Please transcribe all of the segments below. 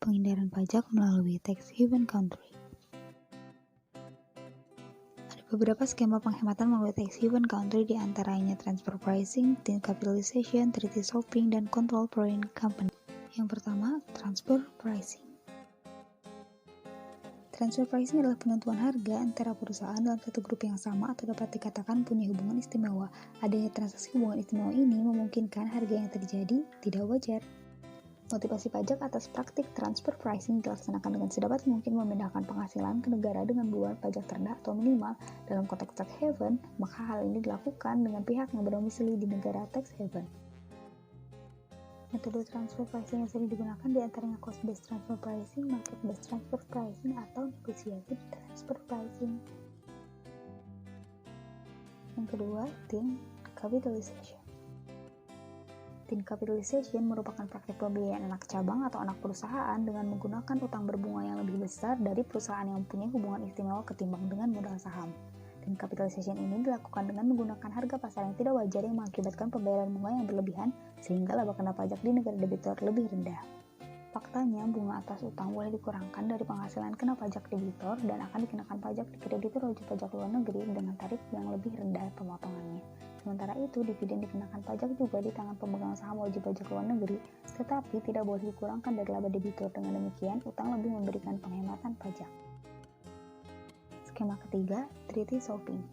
Penghindaran pajak melalui tax haven country. Ada beberapa skema penghematan melalui tax haven country, di antaranya transfer pricing, thin capitalization, treaty shopping, dan control foreign company. Yang pertama, transfer pricing. Transfer pricing adalah penentuan harga antara perusahaan dalam satu grup yang sama atau dapat dikatakan punya hubungan istimewa. Adanya transaksi hubungan istimewa ini memungkinkan harga yang terjadi tidak wajar. Motivasi pajak atas praktik transfer pricing dilaksanakan dengan sedapat mungkin memindahkan penghasilan ke negara dengan beban pajak terendah atau minimal. Dalam konteks tax haven, maka hal ini dilakukan dengan pihak yang berdomisili di negara tax haven. Metode transfer pricing yang sering digunakan diantaranya cost-based transfer pricing, market-based transfer pricing, atau negotiated transfer pricing. Yang kedua, thin capitalization. Thin capitalization merupakan praktik pembelian anak cabang atau anak perusahaan dengan menggunakan utang berbunga yang lebih besar dari perusahaan yang mempunyai hubungan istimewa ketimbang dengan modal saham. Thin capitalization ini dilakukan dengan menggunakan harga pasar yang tidak wajar yang mengakibatkan pembayaran bunga yang berlebihan sehingga laba kena pajak di negara debitur lebih rendah. Faktanya, bunga atas utang boleh dikurangkan dari penghasilan kena pajak debitur dan akan dikenakan pajak di kreditur wajib pajak luar negeri dengan tarif yang lebih rendah pemotongannya. Sementara itu, dividen dikenakan pajak juga di tangan pemegang saham wajib pajak luar negeri, tetapi tidak boleh dikurangkan dari laba debitur. Dengan demikian, utang lebih memberikan penghematan pajak. Skema ketiga, treaty shopping.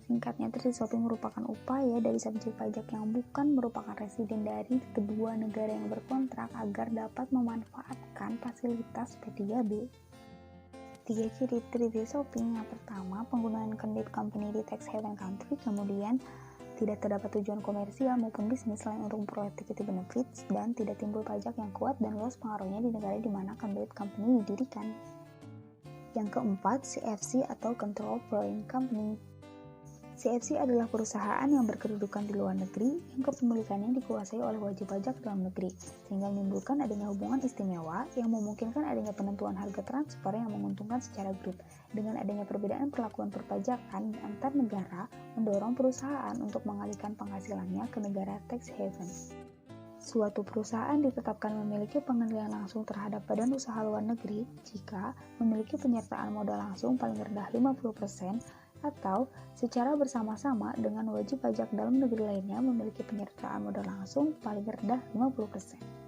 Singkatnya, treaty shopping merupakan upaya dari subjek pajak yang bukan merupakan residen dari kedua negara yang berkontrak agar dapat memanfaatkan fasilitas P3B. 3 ciri treaty shopping. Yang pertama, penggunaan candidate company di tax haven country, kemudian tidak terdapat tujuan komersial maupun bisnis selain untuk memperoleh activity benefits, dan tidak timbul pajak yang kuat dan luas pengaruhnya di negara di mana candidate company didirikan. Yang keempat, CFC atau Control Foreign Company. CFC adalah perusahaan yang berkedudukan di luar negeri yang kepemilikannya dikuasai oleh wajib pajak dalam negeri, sehingga menimbulkan adanya hubungan istimewa yang memungkinkan adanya penentuan harga transfer yang menguntungkan secara grup. Dengan adanya perbedaan perlakuan perpajakan antar negara, mendorong perusahaan untuk mengalihkan penghasilannya ke negara tax haven. Suatu perusahaan ditetapkan memiliki pengendalian langsung terhadap badan usaha luar negeri jika memiliki penyertaan modal langsung paling rendah 50%, atau secara bersama-sama dengan wajib pajak dalam negeri lainnya memiliki penyertaan modal langsung paling rendah 50%.